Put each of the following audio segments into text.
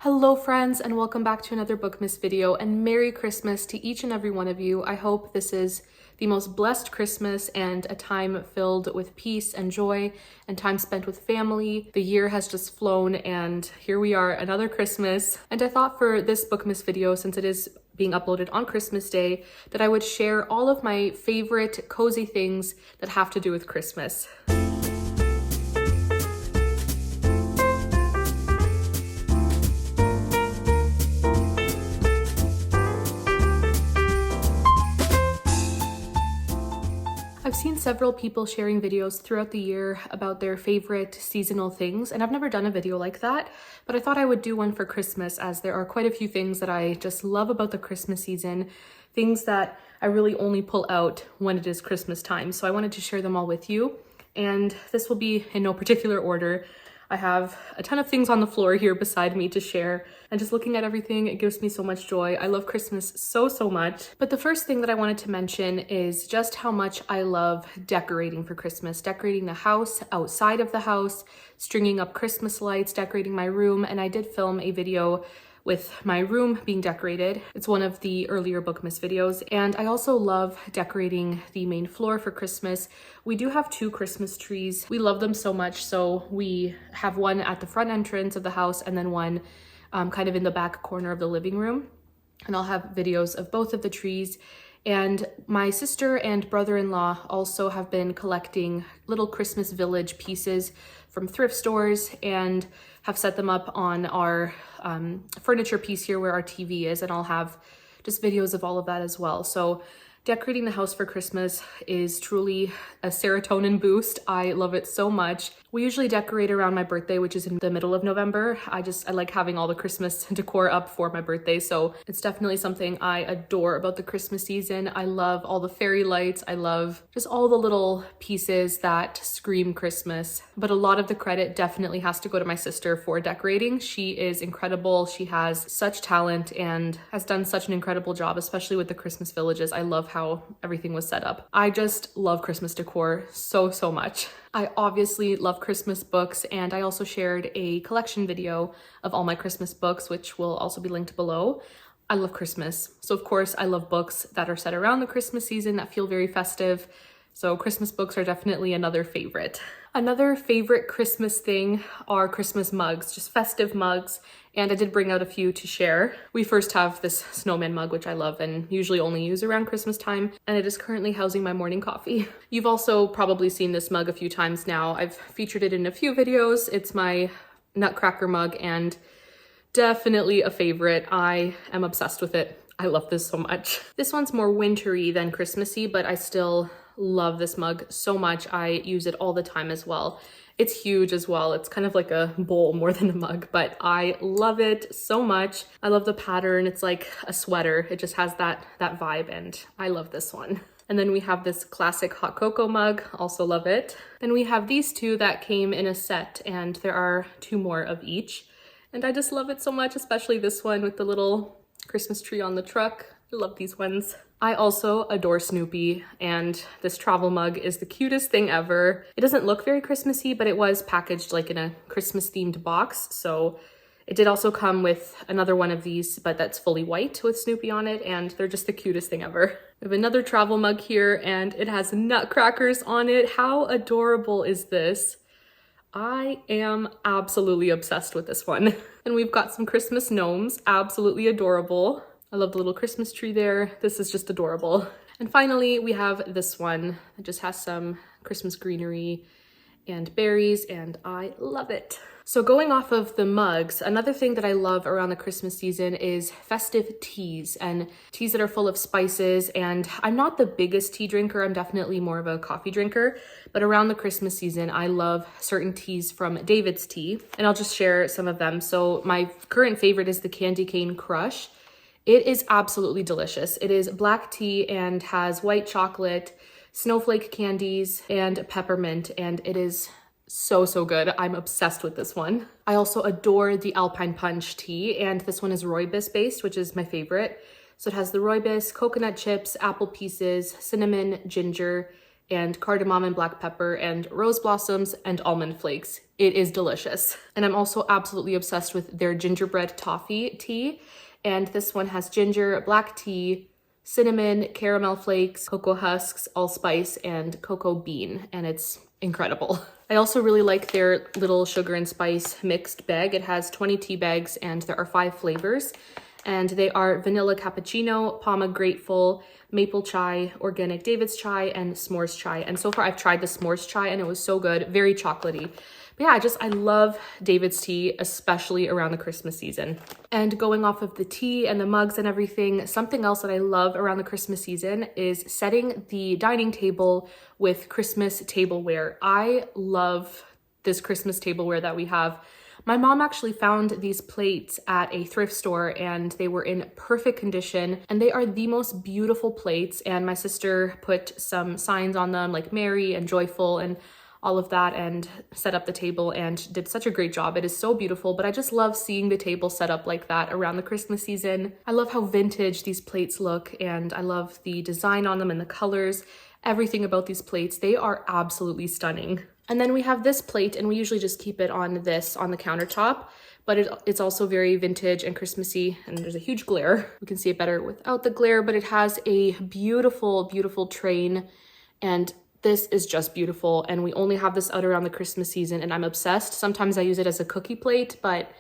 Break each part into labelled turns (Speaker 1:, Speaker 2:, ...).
Speaker 1: Hello friends, and welcome back to another BOOKMAS video, and Merry Christmas to each and every one of you. I hope this is the most blessed Christmas and a time filled with peace and joy and time spent with family. The year has just flown and here we are, another Christmas. And I thought for this BOOKMAS video, since it is being uploaded on Christmas Day, that I would share all of my favorite cozy things that have to do with Christmas. I've seen several people sharing videos throughout the year about their favorite seasonal things, and I've never done a video like that, but I thought I would do one for Christmas, as there are quite a few things that I just love about the Christmas season, things that I really only pull out when it is Christmas time. So I wanted to share them all with you, and this will be in no particular order. I have a ton of things on the floor here beside me to share, and just looking at everything, it gives me so much joy. I love Christmas so much. But the first thing that I wanted to mention is just how much I love decorating for Christmas. Decorating the house, outside of the house, stringing up Christmas lights, decorating my room, and I did film a video with my room being decorated. It's one of the earlier BOOKMAS videos. And I also love decorating the main floor for Christmas. We do have two Christmas trees. We love them so much. So we have one at the front entrance of the house and then one kind of in the back corner of the living room. And I'll have videos of both of the trees. And my sister and brother-in-law also have been collecting little Christmas village pieces from thrift stores and have set them up on our furniture piece here where our TV is, and I'll have just videos of all of that as well. So decorating the house for Christmas is truly a serotonin boost. I love it so much. We usually decorate around my birthday, which is in the middle of November. I like having all the Christmas decor up for my birthday, so it's definitely something I adore about the Christmas season. I love all the fairy lights. I love just all the little pieces that scream Christmas. But a lot of the credit definitely has to go to my sister for decorating. She is incredible. She has such talent and has done such an incredible job, especially with the Christmas villages. I love how everything was set up. I just love Christmas decor so much. I obviously love Christmas books, and I also shared a collection video of all my Christmas books, which will also be linked below. I love Christmas. So of course I love books that are set around the Christmas season that feel very festive. So Christmas books are definitely another favorite. Another favorite Christmas thing are Christmas mugs, just festive mugs. And I did bring out a few to share. We first have this snowman mug, which I love and usually only use around Christmas time, and it is currently housing my morning coffee. You've also probably seen this mug a few times now. I've featured it in a few videos. It's my Nutcracker mug and definitely a favorite. I am obsessed with it. I love this so much. This one's more wintry than Christmassy, but I still love this mug so much. I use it all the time as well. It's huge as well. It's kind of like a bowl more than a mug, but I love it so much. I love the pattern. It's like a sweater. It just has that vibe, and I love this one. And then we have this classic hot cocoa mug, also love it. Then we have these two that came in a set, and there are two more of each. And I just love it so much, especially this one with the little Christmas tree on the truck. I love these ones. I also adore Snoopy, and this travel mug is the cutest thing ever. It doesn't look very Christmassy, but it was packaged like in a Christmas themed box. So it did also come with another one of these, but that's fully white with Snoopy on it, and they're just the cutest thing ever. We have another travel mug here, and it has nutcrackers on it. How adorable is this? I am absolutely obsessed with this one. And we've got some Christmas gnomes, absolutely adorable. I love the little Christmas tree there. This is just adorable. And finally, we have this one. It just has some Christmas greenery and berries, and I love it. So going off of the mugs, another thing that I love around the Christmas season is festive teas, and teas that are full of spices. And I'm not the biggest tea drinker. I'm definitely more of a coffee drinker, but around the Christmas season, I love certain teas from David's Tea, and I'll just share some of them. So my current favorite is the Candy Cane Crush. It is absolutely delicious. It is black tea and has white chocolate, snowflake candies, and peppermint, and it is so good. I'm obsessed with this one. I also adore the Alpine Punch tea, and this one is rooibos based, which is my favorite. So it has the rooibos, coconut chips, apple pieces, cinnamon, ginger, and cardamom and black pepper and rose blossoms and almond flakes. It is delicious. And I'm also absolutely obsessed with their gingerbread toffee tea. And this one has ginger, black tea, cinnamon, caramel flakes, cocoa husks, allspice, and cocoa bean. And it's incredible. I also really like their little sugar and spice mixed bag. It has 20 tea bags and there are 5 flavors. And they are vanilla cappuccino, Palma grateful, maple chai, organic David's chai, and s'mores chai. And so far I've tried the s'mores chai and it was so good, very chocolatey. But yeah, I love David's tea, especially around the Christmas season. And going off of the tea and the mugs and everything, something else that I love around the Christmas season is setting the dining table with Christmas tableware. I love this Christmas tableware that we have. My mom actually found these plates at a thrift store and they were in perfect condition and they are the most beautiful plates, and my sister put some signs on them like merry and joyful and all of that and set up the table and did such a great job. It is so beautiful, but I just love seeing the table set up like that around the Christmas season. I love how vintage these plates look and I love the design on them and the colors. Everything about these plates, they are absolutely stunning. And then we have this plate and we usually just keep it on the countertop, but it's also very vintage and Christmassy, and there's a huge glare. We can see it better without the glare, but it has a beautiful, beautiful train, and this is just beautiful. And we only have this out around the Christmas season and I'm obsessed. Sometimes I use it as a cookie plate, but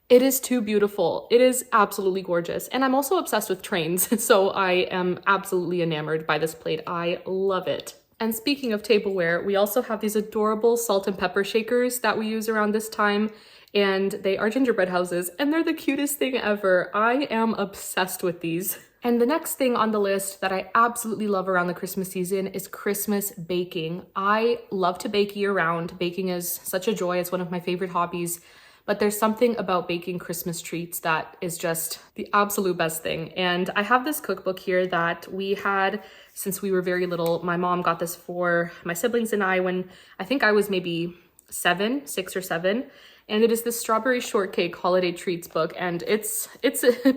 Speaker 1: it is too beautiful. It is absolutely gorgeous. And I'm also obsessed with trains, so I am absolutely enamored by this plate. I love it. And speaking of tableware, we also have these adorable salt and pepper shakers that we use around this time, and they are gingerbread houses, and they're the cutest thing ever. I am obsessed with these. And the next thing on the list that I absolutely love around the Christmas season is Christmas baking. I love to bake year round. Baking is such a joy. It's one of my favorite hobbies. But there's something about baking Christmas treats that is just the absolute best thing. And I have this cookbook here that we had since we were very little. My mom got this for my siblings and I when I think I was maybe 6 or 7. And it is the Strawberry Shortcake Holiday Treats book, and it's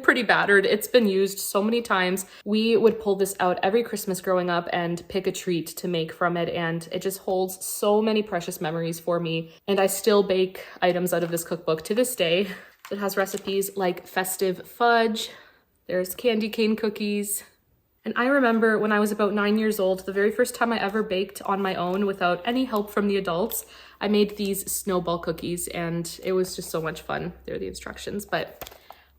Speaker 1: pretty battered. It's been used so many times. We would pull this out every Christmas growing up and pick a treat to make from it, and it just holds so many precious memories for me. And I still bake items out of this cookbook to this day. It has recipes like festive fudge, there's candy cane cookies. And I remember when I was about 9 years old, the very first time I ever baked on my own without any help from the adults, I made these snowball cookies and it was just so much fun. They're the instructions, but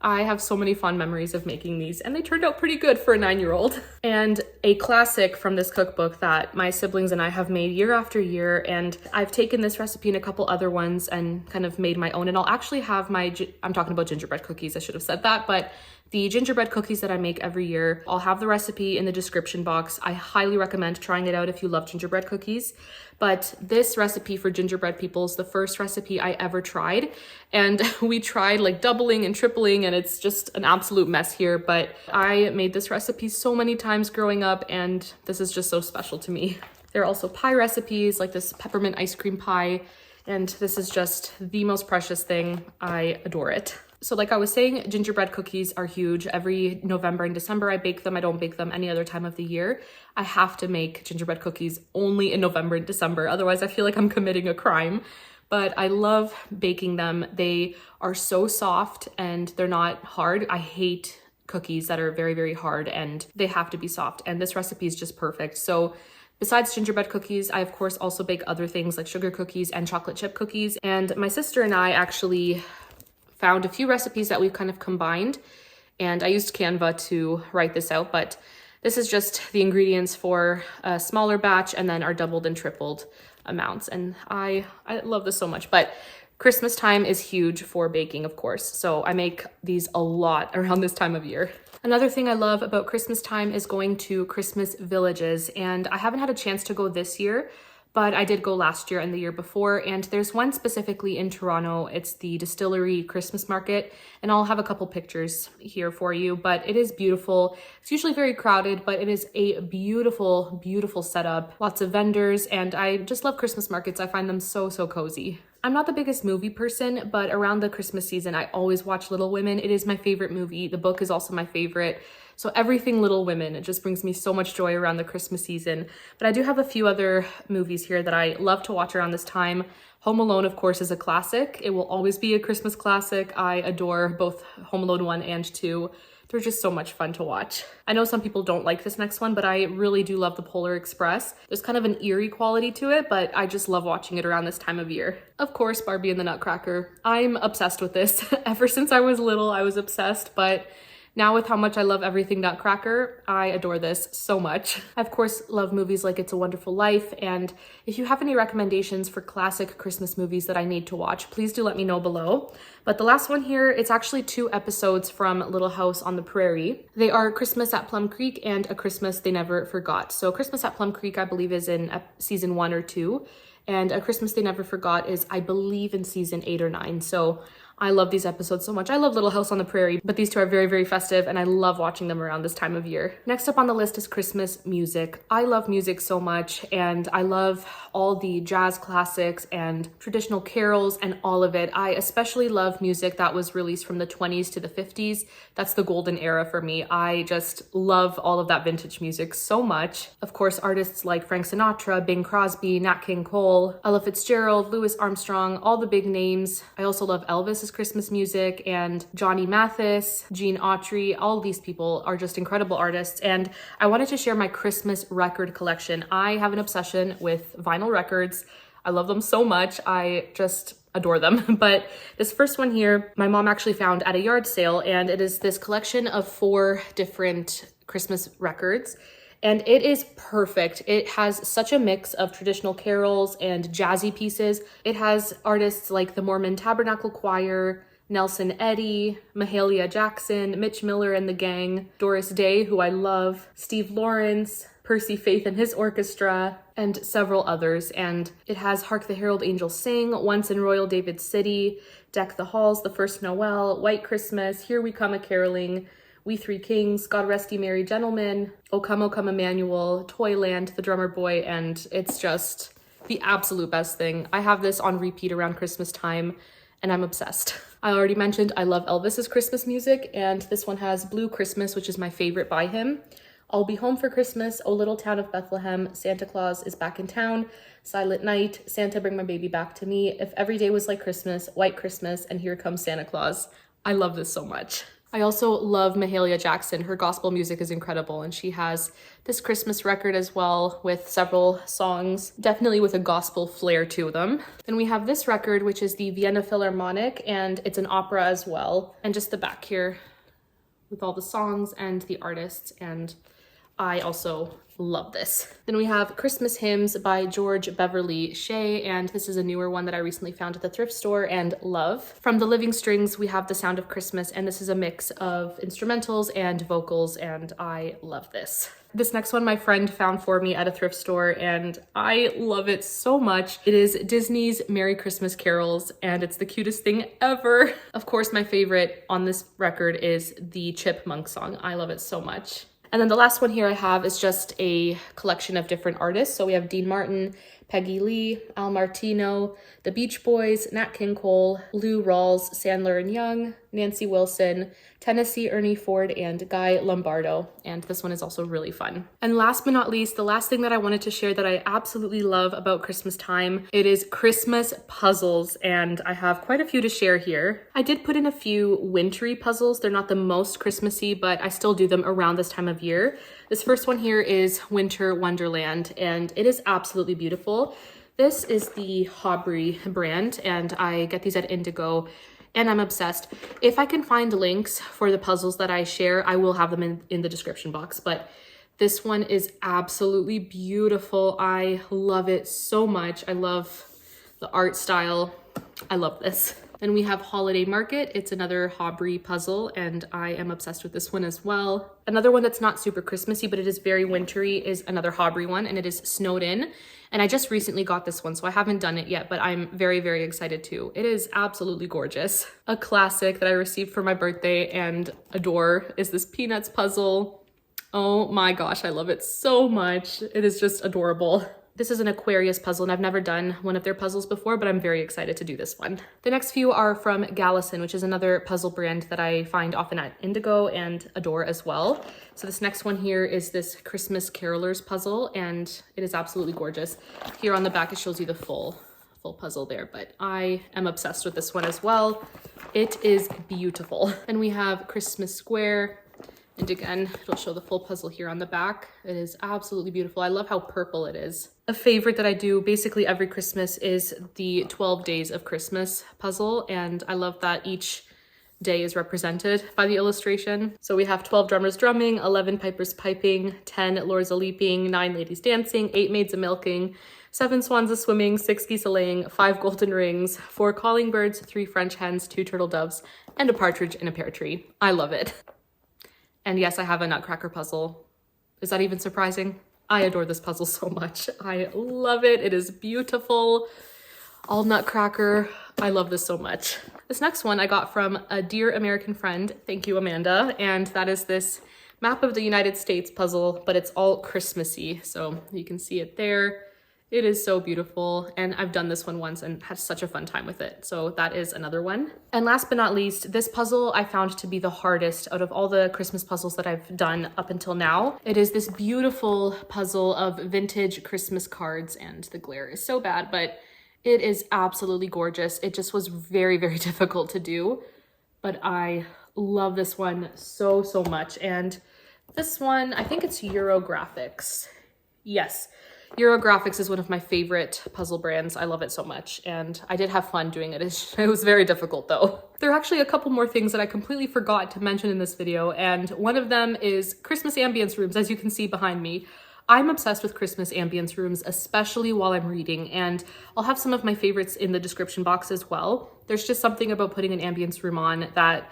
Speaker 1: I have so many fond memories of making these and they turned out pretty good for a 9-year-old. And a classic from this cookbook that my siblings and I have made year after year, and I've taken this recipe and a couple other ones and kind of made my own, and I'll actually have I'm talking about gingerbread cookies, I should have said that, but the gingerbread cookies that I make every year, I'll have the recipe in the description box. I highly recommend trying it out if you love gingerbread cookies. But this recipe for gingerbread people is the first recipe I ever tried. And we tried like doubling and tripling, and it's just an absolute mess here. But I made this recipe so many times growing up, and this is just so special to me. There are also pie recipes like this peppermint ice cream pie. And this is just the most precious thing. I adore it. So like I was saying, gingerbread cookies are huge. Every November and December I bake them. I don't bake them any other time of the year. I have to make gingerbread cookies only in November and December. Otherwise I feel like I'm committing a crime. But I love baking them. They are so soft and they're not hard. I hate cookies that are very, very hard and they have to be soft. And this recipe is just perfect. So besides gingerbread cookies, I of course also bake other things like sugar cookies and chocolate chip cookies. And my sister and I actually found a few recipes that we've kind of combined, and I used Canva to write this out, but this is just the ingredients for a smaller batch and then our doubled and tripled amounts. And I love this so much. But Christmas time is huge for baking, of course, so I make these a lot around this time of year. Another thing I love about Christmas time is going to Christmas villages, and I haven't had a chance to go this year, but I did go last year and the year before, and there's one specifically in Toronto. It's the Distillery Christmas Market, and I'll have a couple pictures here for you, but it is beautiful. It's usually very crowded, but it is a beautiful, beautiful setup. Lots of vendors, and I just love Christmas markets. I find them so, so cozy. I'm not the biggest movie person, but around the Christmas season, I always watch Little Women. It is my favorite movie. The book is also my favorite. So everything Little Women, it just brings me so much joy around the Christmas season. But I do have a few other movies here that I love to watch around this time. Home Alone, of course, is a classic. It will always be a Christmas classic. I adore both Home Alone 1 and 2. They're just so much fun to watch. I know some people don't like this next one, but I really do love The Polar Express. There's kind of an eerie quality to it, but I just love watching it around this time of year. Of course, Barbie and the Nutcracker. I'm obsessed with this. Ever since I was little, I was obsessed, but now with how much I love everything Nutcracker, I adore this so much. I of course love movies like It's a Wonderful Life, and if you have any recommendations for classic Christmas movies that I need to watch, please do let me know below. But the last one here, it's actually 2 episodes from Little House on the Prairie. They are Christmas at Plum Creek and A Christmas They Never Forgot. So Christmas at Plum Creek, I believe, is in season 1 or 2, and A Christmas They Never Forgot is, I believe, in season 8 or 9. So I love these episodes so much. I love Little House on the Prairie, but these 2 are very, very festive and I love watching them around this time of year. Next up on the list is Christmas music. I love music so much, and I love all the jazz classics and traditional carols and all of it. I especially love music that was released from the 20s to the 50s. That's the golden era for me. I just love all of that vintage music so much. Of course, artists like Frank Sinatra, Bing Crosby, Nat King Cole, Ella Fitzgerald, Louis Armstrong, all the big names. I also love Elvis Christmas music, and Johnny Mathis, Gene Autry. All these people are just incredible artists, and I wanted to share my Christmas record collection. I have an obsession with vinyl records. I love them so much. I just adore them. But this first one here, my mom actually found at a yard sale, and it is this collection of 4 different Christmas records. And it is perfect. It has such a mix of traditional carols and jazzy pieces. It has artists like the Mormon Tabernacle Choir, Nelson Eddy, Mahalia Jackson, Mitch Miller and the Gang, Doris Day, who I love, Steve Lawrence, Percy Faith and his orchestra, and several others. And it has Hark the Herald Angels Sing, Once in Royal David City, Deck the Halls, The First Noel, White Christmas, Here We Come a-Caroling, We Three Kings, God Rest Ye Merry Gentlemen, O Come Emmanuel, Toyland, The Drummer Boy, and it's just the absolute best thing. I have this on repeat around Christmas time, and I'm obsessed. I already mentioned I love Elvis's Christmas music, and this one has Blue Christmas, which is my favorite by him. I'll Be Home for Christmas, O Little Town of Bethlehem, Santa Claus is Back in Town, Silent Night, Santa Bring My Baby Back to Me, If Every Day Was Like Christmas, White Christmas, and Here Comes Santa Claus. I love this so much. I also love Mahalia Jackson. Her gospel music is incredible, and she has this Christmas record as well with several songs, definitely with a gospel flair to them. Then we have this record, which is the Vienna Philharmonic, and it's an opera as well. And just the back here with all the songs and the artists, and I also love this. Then we have Christmas Hymns by George Beverly Shea, and this is a newer one that I recently found at the thrift store and love. From the Living Strings, we have The Sound of Christmas, and this is a mix of instrumentals and vocals, and I love this. This next one my friend found for me at a thrift store, and I love it so much. It is Disney's Merry Christmas Carols, and it's the cutest thing ever. Of course, my favorite on this record is the Chipmunk song. I love it so much. And then the last one here I have is just a collection of different artists. So we have Dean Martin, Peggy Lee, Al Martino, The Beach Boys, Nat King Cole, Lou Rawls, Sandler and Young, Nancy Wilson, Tennessee Ernie Ford, and Guy Lombardo. And this one is also really fun. And last but not least, the last thing that I wanted to share that I absolutely love about Christmas time, it is Christmas puzzles, and I have quite a few to share here. I did put in a few wintry puzzles. They're not the most Christmassy, but I still do them around this time of year. This first one here is Winter Wonderland, and it is absolutely beautiful. This is the Hobry brand, and I get these at Indigo, and I'm obsessed. If I can find links for the puzzles that I share, I will have them in the description box, but this one is absolutely beautiful. I love it so much. I love the art style. I love this. Then we have Holiday Market. It's another Hobry puzzle, and I am obsessed with this one as well. Another one that's not super Christmassy, but it is very wintry, is another Hobry one, and it is Snowed In. And I just recently got this one, so I haven't done it yet, but I'm very, very excited too. It is absolutely gorgeous. A classic that I received for my birthday and adore is this Peanuts puzzle. Oh my gosh, I love it so much. It is just adorable. This is an Aquarius puzzle, and I've never done one of their puzzles before, but I'm very excited to do this one. The next few are from Gison, which is another puzzle brand that I find often at Indigo and adore as well. So this next one here is this Christmas Carolers puzzle, and it is absolutely gorgeous. Here on the back, it shows you the full puzzle there, but I am obsessed with this one as well. It is beautiful. Then we have Christmas Square. And again, it'll show the full puzzle here on the back. It is absolutely beautiful. I love how purple it is. A favorite that I do basically every Christmas is the 12 Days of Christmas puzzle. And I love that each day is represented by the illustration. So we have 12 drummers drumming, 11 pipers piping, 10 lords a leaping, 9 ladies dancing, 8 maids a milking, 7 swans a swimming, 6 geese a laying, 5 golden rings, 4 calling birds, 3 French hens, 2 turtle doves, and a partridge in a pear tree. I love it. And yes, I have a nutcracker puzzle. Is that even surprising? I adore this puzzle so much. I love it. It is beautiful. All nutcracker. I love this so much. This next one I got from a dear American friend. Thank you, Amanda. And that is this map of the United States puzzle, but it's all Christmassy. So you can see it there. It is so beautiful, and I've done this one once and had such a fun time with it. So that is another one. And last but not least, this puzzle I found to be the hardest out of all the Christmas puzzles that I've done up until now. It is this beautiful puzzle of vintage Christmas cards, and the glare is so bad, but it is absolutely gorgeous. It just was very, very difficult to do, but I love this one so, so much. And this one, I think it's Eurographics. Yes. Eurographics is one of my favorite puzzle brands. I love it so much, and I did have fun doing it. It was very difficult though. There are actually a couple more things that I completely forgot to mention in this video, and one of them is Christmas Ambience Rooms, as you can see behind me. I'm obsessed with Christmas Ambience Rooms, especially while I'm reading, and I'll have some of my favorites in the description box as well. There's just something about putting an ambience room on that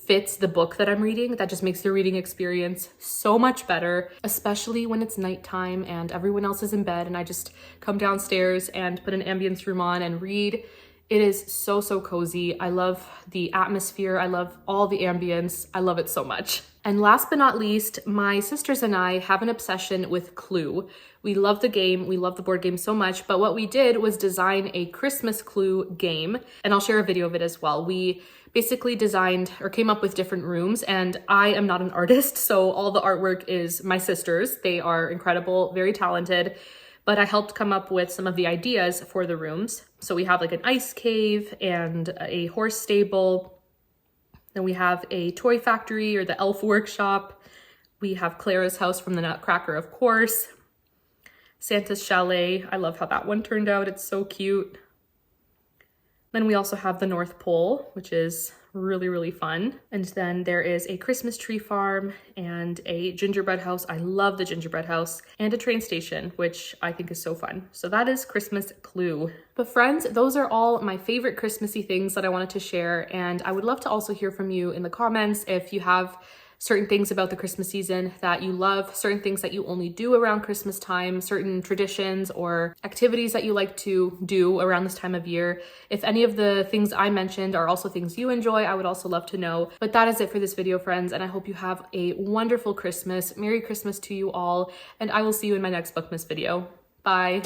Speaker 1: fits the book that I'm reading that just makes the reading experience so much better, especially when it's nighttime and everyone else is in bed and I just come downstairs and put an ambience room on and read. It is so, so cozy. I love the atmosphere. I love all the ambience. I love it so much. And last but not least, my sisters and I have an obsession with Clue. We love the game. We love the board game so much, but what we did was design a Christmas Clue game, and I'll share a video of it as well. We basically designed or came up with different rooms, and I am not an artist, so all the artwork is my sisters. They are incredible, very talented, but I helped come up with some of the ideas for the rooms. So we have like an ice cave and a horse stable. Then we have a toy factory or the elf workshop. We have Clara's house from the Nutcracker, of course. Santa's chalet. I love how that one turned out. It's so cute. Then we also have the North Pole, which is really, really fun. And then there is a Christmas tree farm and a gingerbread house. I love the gingerbread house, and a train station, which I think is so fun. So that is Christmas Clue. But friends, those are all my favorite Christmassy things that I wanted to share. And I would love to also hear from you in the comments if you have certain things about the Christmas season that you love, certain things that you only do around Christmas time, certain traditions or activities that you like to do around this time of year. If any of the things I mentioned are also things you enjoy, I would also love to know. But that is it for this video, friends, and I hope you have a wonderful Christmas. Merry Christmas to you all, and I will see you in my next BOOKMAS video. Bye.